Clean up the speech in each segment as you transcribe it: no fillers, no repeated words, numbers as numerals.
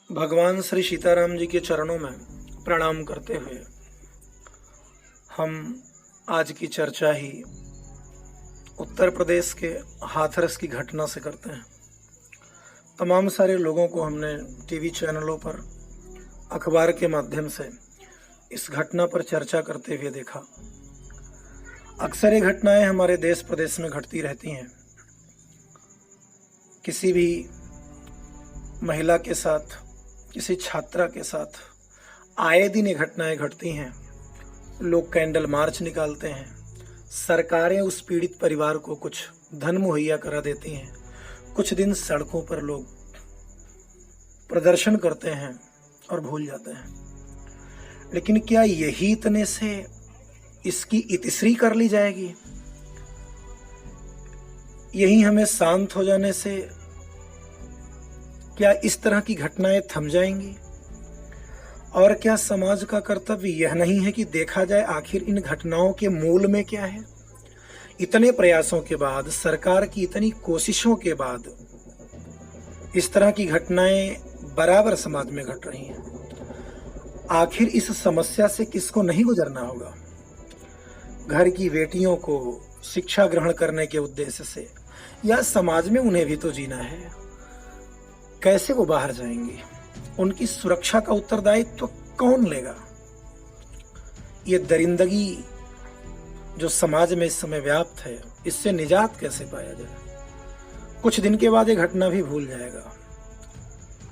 भगवान श्री सीताराम जी के चरणों में प्रणाम करते हुए हम आज की चर्चा ही उत्तर प्रदेश के हाथरस की घटना से करते हैं। तमाम सारे लोगों को हमने टीवी चैनलों पर, अखबार के माध्यम से इस घटना पर चर्चा करते हुए देखा। अक्सर ये घटनाएं हमारे देश प्रदेश में घटती रहती हैं। किसी भी महिला के साथ, किसी छात्रा के साथ आए दिन ये घटनाएं घटती हैं। लोग कैंडल मार्च निकालते हैं, सरकारें उस पीड़ित परिवार को कुछ धन मुहैया करा देती हैं, कुछ दिन सड़कों पर लोग प्रदर्शन करते हैं और भूल जाते हैं। लेकिन क्या यही इतने से इसकी इतिश्री कर ली जाएगी? यही हमें शांत हो जाने से क्या इस तरह की घटनाएं थम जाएंगी? और क्या समाज का कर्तव्य यह नहीं है कि देखा जाए आखिर इन घटनाओं के मूल में क्या है? इतने प्रयासों के बाद, सरकार की इतनी कोशिशों के बाद इस तरह की घटनाएं बराबर समाज में घट रही हैं। आखिर इस समस्या से किसको नहीं गुजरना होगा? घर की बेटियों को शिक्षा ग्रहण करने के उद्देश्य से, या समाज में उन्हें भी तो जीना है। कैसे वो बाहर जाएंगी? उनकी सुरक्षा का उत्तरदायित्व तो कौन लेगा? ये दरिंदगी जो समाज में इस समय व्याप्त है, इससे निजात कैसे पाया जाए? कुछ दिन के बाद ये घटना भी भूल जाएगा।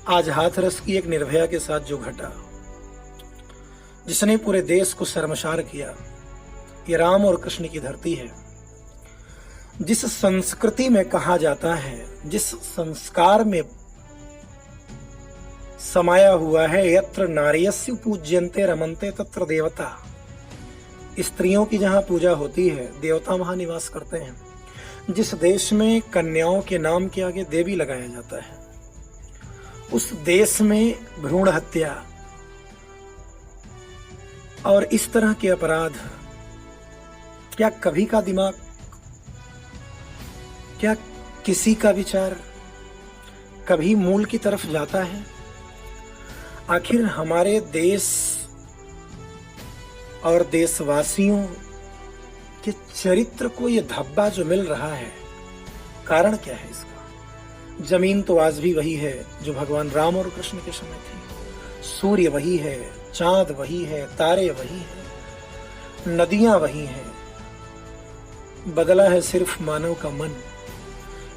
आज हाथरस की एक निर्भया के साथ जो घटा, जिसने पूरे देश को शर्मसार किया, ये राम और कृष्ण की धरती है। जिस संस्कृति में कहा जाता है, जिस संस्कार में समाया हुआ है, यत्र नार्यस्य पूज्यन्ते रमन्ते तत्र देवता, स्त्रियों की जहां पूजा होती है, देवता वहां निवास करते हैं। जिस देश में कन्याओं के नाम के आगे देवी लगाया जाता है, उस देश में भ्रूण हत्या और इस तरह के अपराध, क्या कभी का दिमाग, क्या किसी का विचार कभी मूल की तरफ जाता है? आखिर हमारे देश और देशवासियों के चरित्र को ये धब्बा जो मिल रहा है, कारण क्या है इसका? जमीन तो आज भी वही है जो भगवान राम और कृष्ण के समय थी। सूर्य वही है, चांद वही है, तारे वही हैं, नदियां वही हैं। बदला है सिर्फ मानव का मन,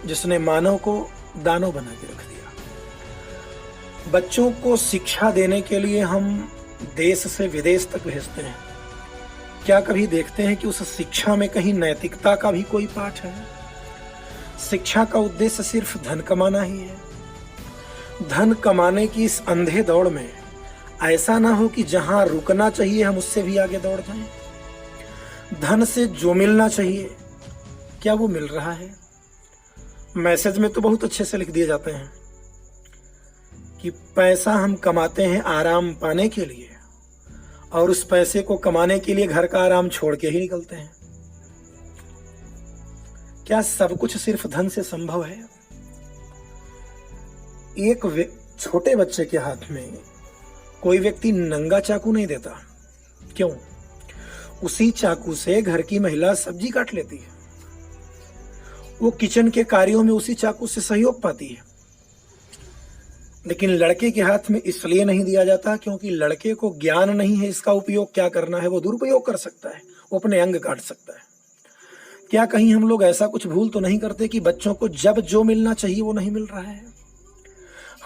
जिसने मानव को दानव बना के रख दिया। बच्चों को शिक्षा देने के लिए हम देश से विदेश तक भेजते हैं। क्या कभी देखते हैं कि उस शिक्षा में कहीं नैतिकता का भी कोई पाठ है? शिक्षा का उद्देश्य सिर्फ धन कमाना ही है। धन कमाने की इस अंधे दौड़ में ऐसा ना हो कि जहां रुकना चाहिए हम उससे भी आगे दौड़ जाएं। धन से जो मिलना चाहिए, क्या वो मिल रहा है? मैसेज में तो बहुत अच्छे से लिख दिए जाते हैं कि पैसा हम कमाते हैं आराम पाने के लिए, और उस पैसे को कमाने के लिए घर का आराम छोड़ के ही निकलते हैं। क्या सब कुछ सिर्फ धन से संभव है? एक छोटे बच्चे के हाथ में कोई व्यक्ति नंगा चाकू नहीं देता। क्यों? उसी चाकू से घर की महिला सब्जी काट लेती है। वो किचन के कार्यों में उसी चाकू से सहयोग पाती है। लेकिन लड़के के हाथ में इसलिए नहीं दिया जाता क्योंकि लड़के को ज्ञान नहीं है इसका उपयोग क्या करना है। वो दुरुपयोग कर सकता है, वो अपने अंग काट सकता है। क्या कहीं हम लोग ऐसा कुछ भूल तो नहीं करते कि बच्चों को जब जो मिलना चाहिए वो नहीं मिल रहा है?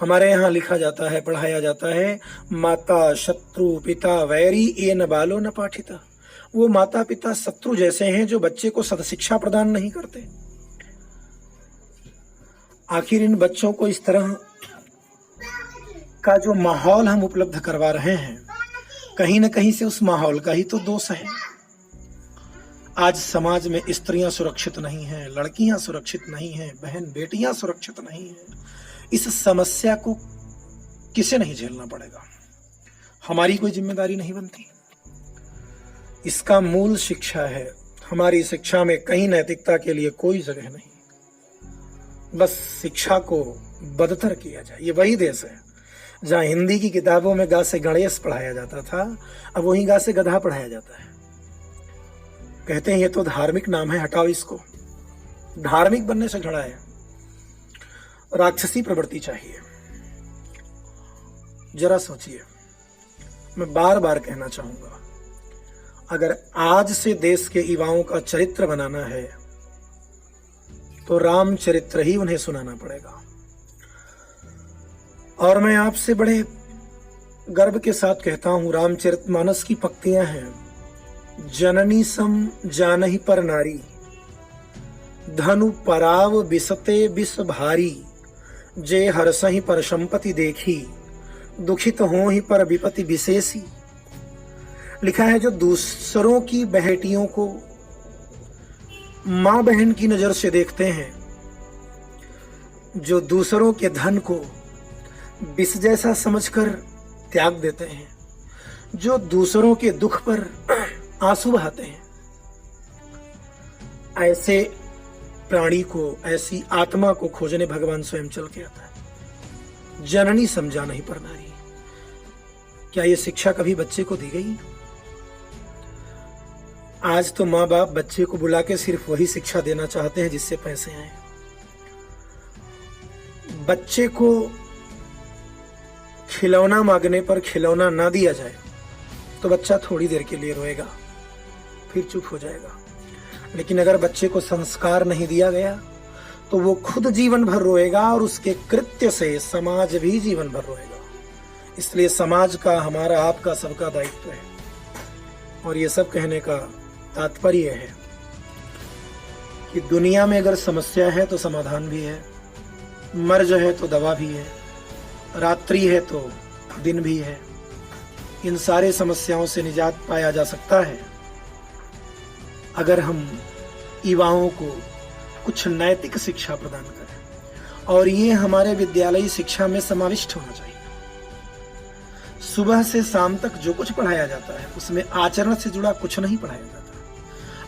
हमारे यहाँ लिखा जाता है, पढ़ाया जाता है, माता शत्रु पिता वैरी ये न बालो न पाठिता। वो माता पिता शत्रु जैसे हैं जो बच्चे को सदशिक्षा प्रदान नहीं करते। आखिर इन बच्चों को इस तरह का जो माहौल हम उपलब्ध करवा रहे हैं, कहीं न कहीं से उस माहौल का ही तो दोष है। आज समाज में स्त्रियां सुरक्षित नहीं हैं, लड़कियां सुरक्षित नहीं हैं, बहन बेटियां सुरक्षित नहीं हैं। इस समस्या को किसे नहीं झेलना पड़ेगा? हमारी कोई जिम्मेदारी नहीं बनती? इसका मूल शिक्षा है। हमारी शिक्षा में कहीं नैतिकता के लिए कोई जगह नहीं। बस शिक्षा को बदतर किया जाए। ये वही देश है जहां हिंदी की किताबों में गा से गणेश पढ़ाया जाता था, अब वहीं गा से गधा पढ़ाया जाता है। कहते हैं ये तो धार्मिक नाम है, हटाओ इसको। धार्मिक बनने से घड़ा है, राक्षसी प्रवृत्ति चाहिए। जरा सोचिए, मैं बार बार कहना चाहूंगा, अगर आज से देश के युवाओं का चरित्र बनाना है तो रामचरित्र ही उन्हें सुनाना पड़ेगा। और मैं आपसे बड़े गर्व के साथ कहता हूं, रामचरितमानस की पंक्तियां हैं, जननी सम जानहि पर नारी, धनु पराव बिसते बिस भारी, जे हरसहि पर संपत्ति देखी, दुखित होहि पर विपत्ति विशेषी। लिखा है, जो दूसरों की बेटियों को मां बहन की नजर से देखते हैं, जो दूसरों के धन को विष जैसा समझकर त्याग देते हैं, जो दूसरों के दुख पर आंसू बहाते हैं, ऐसे प्राणी को, ऐसी आत्मा को खोजने भगवान स्वयं चल के आता है। जननी समझा नहीं पर नारी, क्या ये शिक्षा कभी बच्चे को दी गई? आज तो माँ बाप बच्चे को बुला के सिर्फ वही शिक्षा देना चाहते हैं जिससे पैसे आए। बच्चे को खिलौना मांगने पर खिलौना ना दिया जाए तो बच्चा थोड़ी देर के लिए रोएगा, फिर चुप हो जाएगा। लेकिन अगर बच्चे को संस्कार नहीं दिया गया तो वो खुद जीवन भर रोएगा और उसके कृत्य से समाज भी जीवन भर रोएगा। इसलिए समाज का, हमारा, आपका, सबका दायित्व है। और ये सब कहने का तात्पर्य है कि दुनिया में अगर समस्या है तो समाधान भी है, मर्ज है तो दवा भी है, रात्रि है तो दिन भी है। इन सारे समस्याओं से निजात पाया जा सकता है अगर हम युवाओं को कुछ नैतिक शिक्षा प्रदान करें, और ये हमारे विद्यालयी शिक्षा में समाविष्ट होना चाहिए। सुबह से शाम तक जो कुछ पढ़ाया जाता है उसमें आचरण से जुड़ा कुछ नहीं पढ़ाया जाता।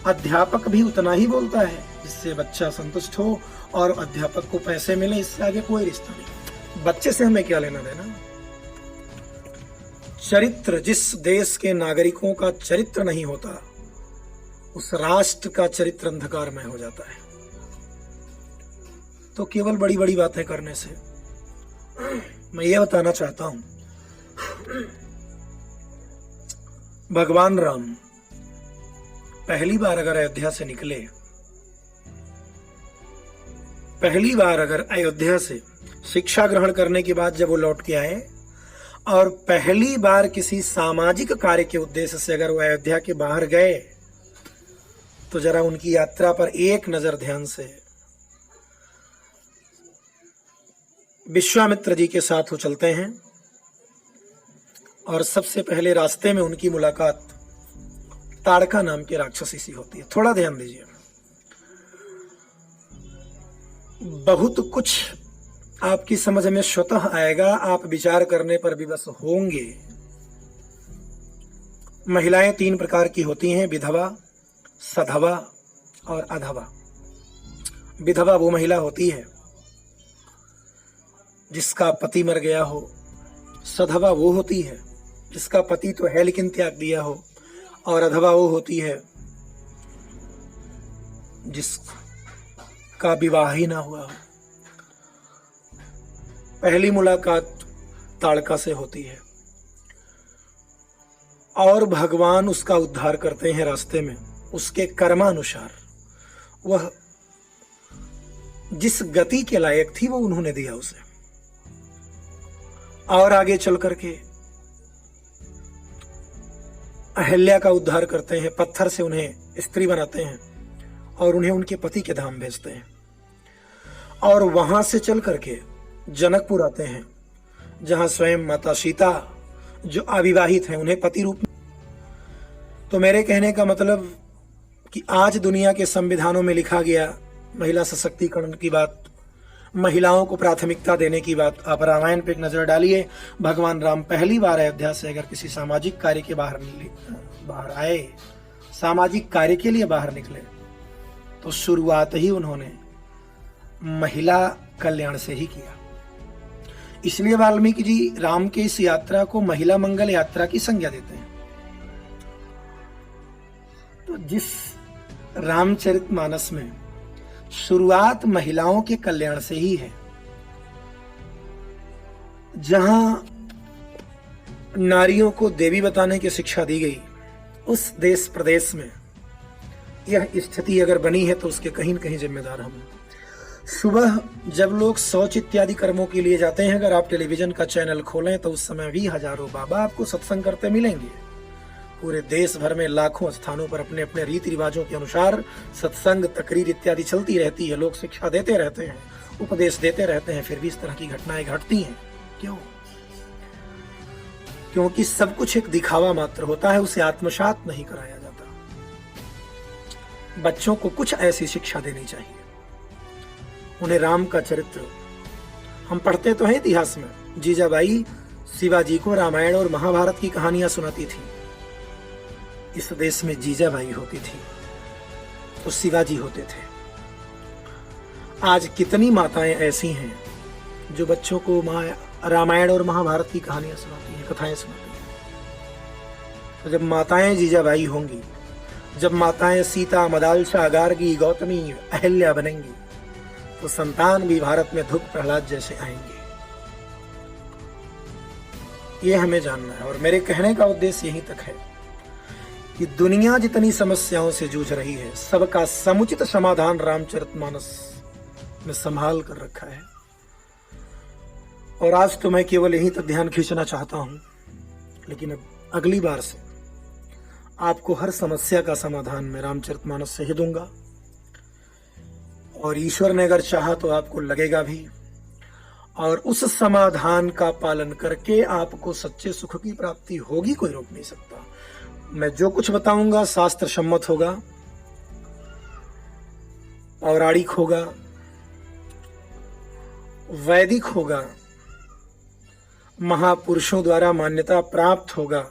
अध्यापक भी उतना ही बोलता है जिससे बच्चा संतुष्ट हो और अध्यापक को पैसे मिले, इससे आगे कोई रिश्ता नहीं। बच्चे से हमें क्या लेना देना? चरित्र, जिस देश के नागरिकों का चरित्र नहीं होता उस राष्ट्र का चरित्र अंधकारमय हो जाता है। तो केवल बड़ी बड़ी बातें करने से मैं ये बताना चाहता हूं, भगवान राम पहली बार अगर अयोध्या से निकले, पहली बार अगर अयोध्या से शिक्षा ग्रहण करने के बाद जब वो लौट के आए और पहली बार किसी सामाजिक कार्य के उद्देश्य से अगर वो अयोध्या के बाहर गए, तो जरा उनकी यात्रा पर एक नजर ध्यान से विश्वामित्र जी के साथ वो चलते हैं। और सबसे पहले रास्ते में उनकी मुलाकात ताड़का नाम के राक्षसी से होती है। थोड़ा ध्यान दीजिए, बहुत कुछ आपकी समझ में स्वतः आएगा, आप विचार करने पर विवश होंगे। महिलाएं तीन प्रकार की होती हैं, विधवा, सधवा और अधवा। विधवा वो महिला होती है जिसका पति मर गया हो, सधवा वो होती है जिसका पति तो है लेकिन त्याग दिया हो, और अधवा वो होती है जिसका विवाह ही ना हुआ हो। पहली मुलाकात ताड़का से होती है और भगवान उसका उद्धार करते हैं रास्ते में। उसके कर्मानुसार वह जिस गति के लायक थी वो उन्होंने दिया उसे, और आगे चल करके अहल्या का उद्धार करते हैं, पत्थर से उन्हें स्त्री बनाते हैं और उन्हें उनके पति के धाम भेजते हैं। और वहां से चल करके जनकपुर आते हैं जहां स्वयं माता सीता जो अविवाहित हैं उन्हें पति रूप में। तो मेरे कहने का मतलब कि आज दुनिया के संविधानों में लिखा गया महिला सशक्तिकरण की बात, महिलाओं को प्राथमिकता देने की बात, आप रामायण पे एक नजर डालिए। भगवान राम पहली बार अयोध्या से अगर किसी सामाजिक कार्य के बाहर आए, सामाजिक कार्य के लिए बाहर निकले, तो शुरुआत ही उन्होंने महिला कल्याण से ही किया। इसलिए वाल्मीकि जी राम के इस यात्रा को महिला मंगल यात्रा की संज्ञा देते हैं। तो जिस रामचरितमानस में शुरुआत महिलाओं के कल्याण से ही है, जहां नारियों को देवी बताने की शिक्षा दी गई, उस देश प्रदेश में यह स्थिति अगर बनी है तो उसके कहीं न कहीं जिम्मेदार हम हैं। सुबह जब लोग शौच इत्यादि कर्मों के लिए जाते हैं, अगर आप टेलीविजन का चैनल खोलें तो उस समय भी हजारों बाबा आपको सत्संग करते मिलेंगे। पूरे देश भर में लाखों स्थानों पर अपने अपने रीति रिवाजों के अनुसार सत्संग, तकरीर इत्यादि चलती रहती है। लोग शिक्षा देते रहते हैं, उपदेश देते रहते हैं, फिर भी इस तरह की घटनाएं घटती हैं। क्यों? क्योंकि सब कुछ एक दिखावा मात्र होता है, उसे आत्मसात नहीं कराया जाता। बच्चों को कुछ ऐसी शिक्षा देनी चाहिए, उन्हें राम का चरित्र, हम पढ़ते तो हैं इतिहास में, जीजाबाई शिवाजी को रामायण और महाभारत की कहानियां सुनाती थी। इस देश में जीजाबाई होती थी तो शिवाजी होते थे। आज कितनी माताएं ऐसी हैं जो बच्चों को रामायण और महाभारत की कहानियां सुनाती हैं, कथाएं सुनाती हैं। तो जब माताएं जीजाबाई होंगी, जब माताएं सीता, मदालसा, गार्गी, गौतमी, अहिल्या बनेंगी, तो संतान भी भारत में ध्रुव, प्रहलाद जैसे आएंगे। ये हमें जानना है। और मेरे कहने का उद्देश्य यहीं तक है कि दुनिया जितनी समस्याओं से जूझ रही है, सबका समुचित समाधान रामचरितमानस में संभाल कर रखा है। और आज तो मैं केवल यहीं तक ध्यान खींचना चाहता हूं, लेकिन अब अगली बार से आपको हर समस्या का समाधान मैं रामचरितमानस से ही दूंगा। और ईश्वर ने अगर चाहा तो आपको लगेगा भी, और उस समाधान का पालन करके आपको सच्चे सुख की प्राप्ति होगी, कोई रोक नहीं सकता। मैं जो कुछ बताऊंगा शास्त्र सम्मत होगा, पौराणिक होगा, वैदिक होगा, महापुरुषों द्वारा मान्यता प्राप्त होगा,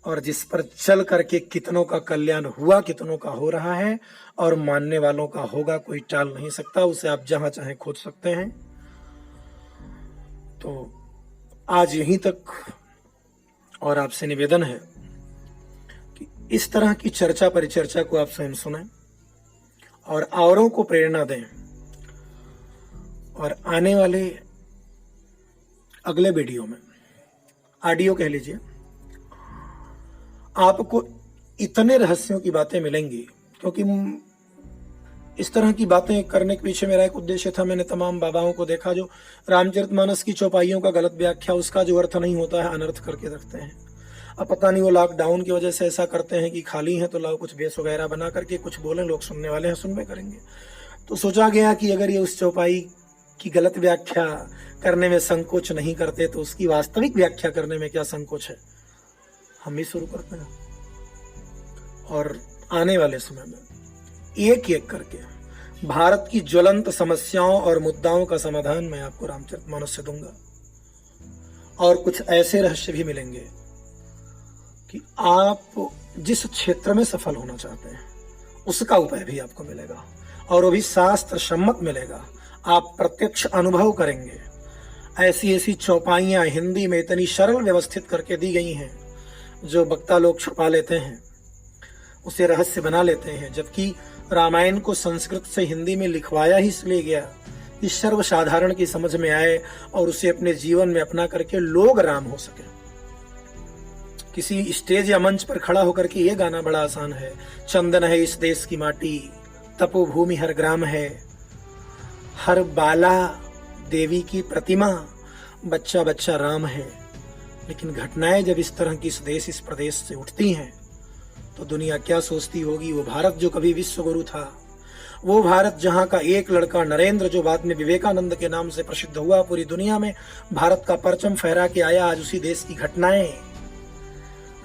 और जिस पर चल करके कितनों का कल्याण हुआ, कितनों का हो रहा है, और मानने वालों का होगा, कोई टाल नहीं सकता। उसे आप जहां चाहें खोज सकते हैं। तो आज यहीं तक, और आपसे निवेदन है कि इस तरह की चर्चा परिचर्चा को आप स्वयं सुनें और औरों को प्रेरणा दें। और आने वाले अगले वीडियो में, ऑडियो कह लीजिए, आपको इतने रहस्यों की बातें मिलेंगी, क्योंकि इस तरह की बातें करने के पीछे मेरा एक उद्देश्य था। मैंने तमाम बाबाओं को देखा जो रामचरितमानस की चौपाइयों का गलत व्याख्या, उसका जो अर्थ नहीं होता है, अनर्थ करके रखते हैं। अब पता नहीं वो लॉकडाउन की वजह से ऐसा करते हैं कि खाली हैं तो लाओ कुछ बेस वगैरह बना करके कुछ बोलें, लोग सुनने वाले हैं, सुनबे करेंगे। तो सोचा गया कि अगर ये उस चौपाई की गलत व्याख्या करने में संकोच नहीं करते तो उसकी वास्तविक व्याख्या करने में क्या संकोच है, हम ही शुरू करते हैं। और आने वाले समय में एक एक करके भारत की ज्वलंत समस्याओं और मुद्दाओं का समाधान मैं आपको रामचरितमानस से दूंगा। और कुछ ऐसे रहस्य भी मिलेंगे कि आप जिस क्षेत्र में सफल होना चाहते हैं उसका उपाय भी आपको मिलेगा, और वो भी शास्त्र सम्मत मिलेगा। आप प्रत्यक्ष अनुभव करेंगे। ऐसी ऐसी चौपाइयां हिंदी में इतनी सरल व्यवस्थित करके दी गई हैं, जो वक्ता लोग छुपा लेते हैं, उसे रहस्य बना लेते हैं। जबकि रामायण को संस्कृत से हिंदी में लिखवाया ही इसलिए गया कि सर्वसाधारण की समझ में आए और उसे अपने जीवन में अपना करके लोग राम हो सके। किसी स्टेज या मंच पर खड़ा होकर के ये गाना बड़ा आसान है, चंदन है इस देश की माटी, तपोभूमि हर ग्राम है, हर बाला देवी की प्रतिमा, बच्चा बच्चा राम है। लेकिन घटनाएं जब इस तरह की इस देश, इस प्रदेश से उठती हैं तो दुनिया क्या सोचती होगी। वो भारत जो कभी विश्व गुरु था, वो भारत जहां का एक लड़का नरेंद्र, जो बाद में विवेकानंद के नाम से प्रसिद्ध हुआ, पूरी दुनिया में भारत का परचम फहरा के आया, आज उसी देश की घटनाएं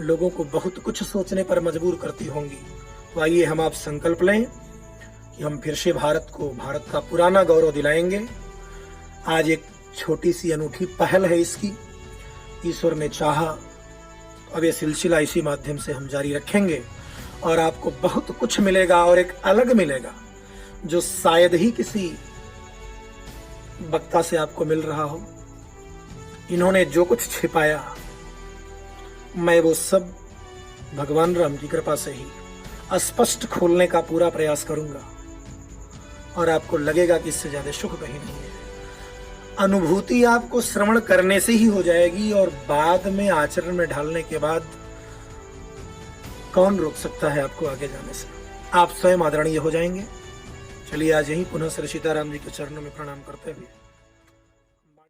लोगों को बहुत कुछ सोचने पर मजबूर करती होंगी। तो आइए हम आप संकल्प लें कि हम फिर से भारत को, भारत का पुराना गौरव दिलाएंगे। आज एक छोटी सी अनूठी पहल है इसकी, ईश्वर ने चाहा अब ये सिलसिला इसी माध्यम से हम जारी रखेंगे, और आपको बहुत कुछ मिलेगा, और एक अलग मिलेगा जो शायद ही किसी वक्ता से आपको मिल रहा हो। इन्होंने जो कुछ छिपाया, मैं वो सब भगवान राम की कृपा से ही स्पष्ट खोलने का पूरा प्रयास करूंगा और आपको लगेगा कि इससे ज्यादा सुख कहीं नहीं है। अनुभूति आपको श्रवण करने से ही हो जाएगी और बाद में आचरण में ढालने के बाद कौन रोक सकता है आपको आगे जाने से। आप स्वयं आदरणीय हो जाएंगे। चलिए आज यहीं पुनः श्री सीताराम जी के चरणों में प्रणाम करते हुए